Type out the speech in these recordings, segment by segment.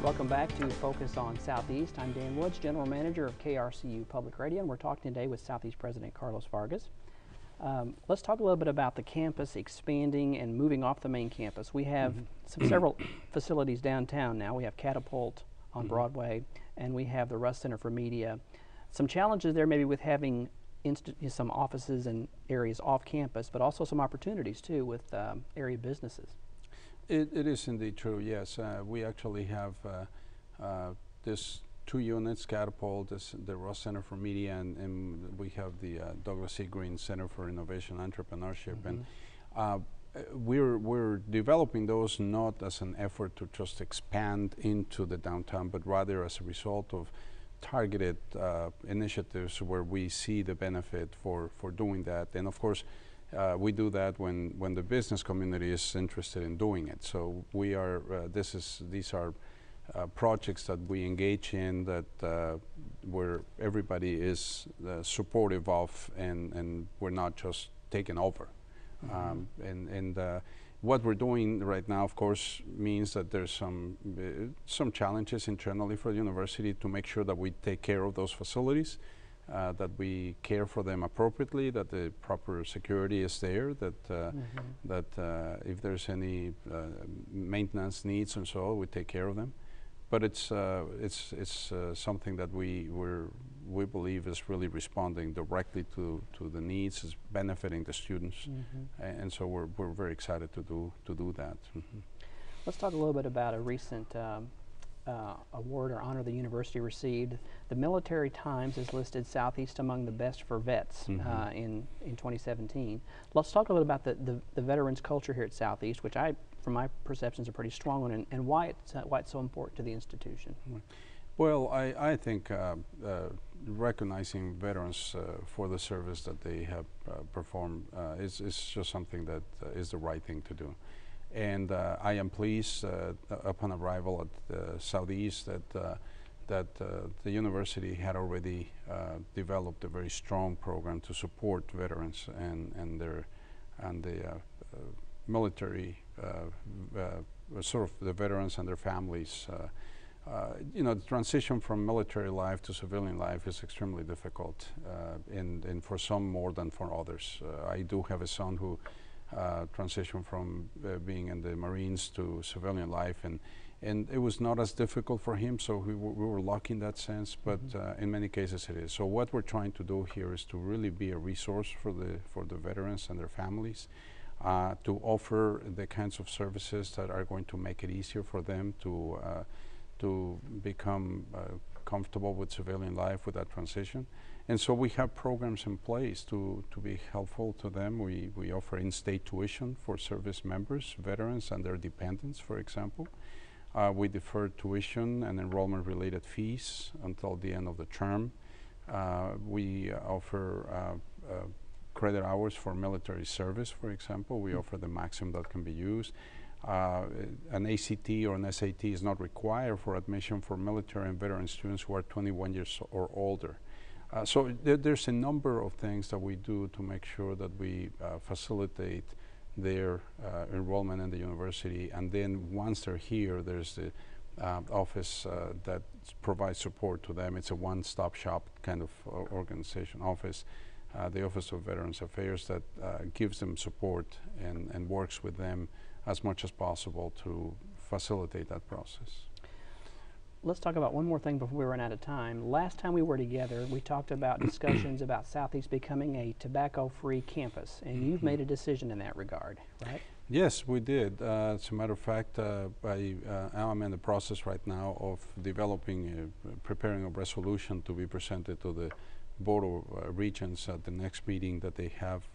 Welcome back to Focus on Southeast. I'm Dan Woods, General Manager of KRCU Public Radio, and we're talking today with Southeast President Carlos Vargas. Let's talk a little bit about the campus expanding and moving off the main campus. We have several facilities downtown now. We have Catapult on Broadway, and we have the Russ Center for Media. Some challenges there maybe with having some offices and areas off campus, but also some opportunities too with area businesses. It is indeed true, yes. We actually have this 2 units, Catapult, the Ross Center for Media, and we have the Douglas C. Green Center for Innovation and Entrepreneurship. And we're developing those not as an effort to just expand into the downtown, but rather as a result of targeted initiatives where we see the benefit for doing that. And of course, we do that when the business community is interested in doing it. So we are, these are projects that we engage in that where everybody is supportive of, and we're not just taking over. What we're doing right now, of course, means that there's some challenges internally for the university to make sure that we take care of those facilities. That we care for them appropriately, that the proper security is there, that if there's any maintenance needs and so on, we take care of them. But it's something that we believe is really responding directly to the needs, is benefiting the students, and so we're very excited to do that. Let's talk a little bit about a recent award or honor the university received. The Military Times has listed Southeast among the best for vets in 2017. Let's talk a little about the veterans culture here at Southeast, which from my perceptions, a pretty strong one, and why it's so important to the institution. Well, I think recognizing veterans for the service that they have performed is just something that is the right thing to do. And I am pleased upon arrival at Southeast that the university had already developed a very strong program to support veterans and the military, sort of the veterans and their families. You know, the transition from military life to civilian life is extremely difficult, and for some more than for others. I do have a son who transition from being in the Marines to civilian life, and it was not as difficult for him, so we were lucky in that sense, but in many cases it is. So what we're trying to do here is to really be a resource for the veterans and their families, to offer the kinds of services that are going to make it easier for them to become comfortable with civilian life, with that transition. And so we have programs in place to be helpful to them. We offer in-state tuition for service members, veterans, and their dependents, for example. We defer tuition and enrollment-related fees until the end of the term. We offer credit hours for military service, for example. We offer the maximum that can be used. An ACT or an SAT is not required for admission for military and veteran students who are 21 years or older. So there's a number of things that we do to make sure that we facilitate their enrollment in the university, and then once they're here, there's the office that provides support to them. It's a one-stop shop kind of organization office, the Office of Veterans Affairs, that gives them support and works with them as much as possible to facilitate that process. Let's talk about one more thing before we run out of time. Last time we were together, we talked about discussions about Southeast becoming a tobacco-free campus, and you've made a decision in that regard, right? Yes, we did. As a matter of fact, I'm in the process right now of preparing a resolution to be presented to the Board of Regents at the next meeting that they have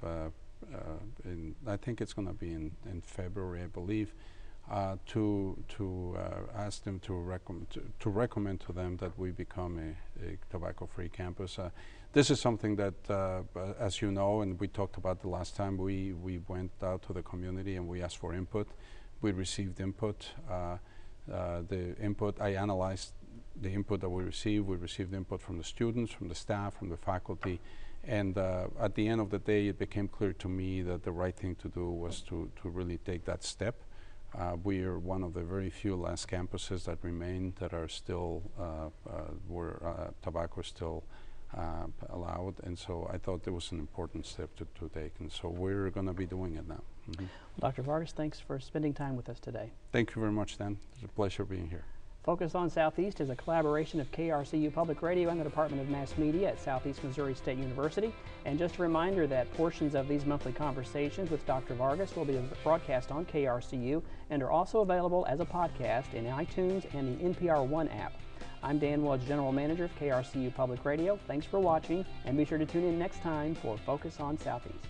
I think it's going to be in February, I believe. To ask them to recommend to them that we become a tobacco-free campus. This is something that, as you know, and we talked about the last time, we went out to the community and we asked for input. We received input. I analyzed the input that we received. We received input from the students, from the staff, from the faculty. And at the end of the day, it became clear to me that the right thing to do was to really take that step We are one of the very few last campuses that remain that are still where tobacco is still allowed, and so I thought it was an important step to take, and so we're going to be doing it now. Well, Dr. Vargas, thanks for spending time with us today. Thank you very much, Dan. It's a pleasure being here. Focus on Southeast is a collaboration of KRCU Public Radio and the Department of Mass Media at Southeast Missouri State University. And just a reminder that portions of these monthly conversations with Dr. Vargas will be broadcast on KRCU and are also available as a podcast in iTunes and the NPR One app. I'm Dan Woods, General Manager of KRCU Public Radio. Thanks for watching, and be sure to tune in next time for Focus on Southeast.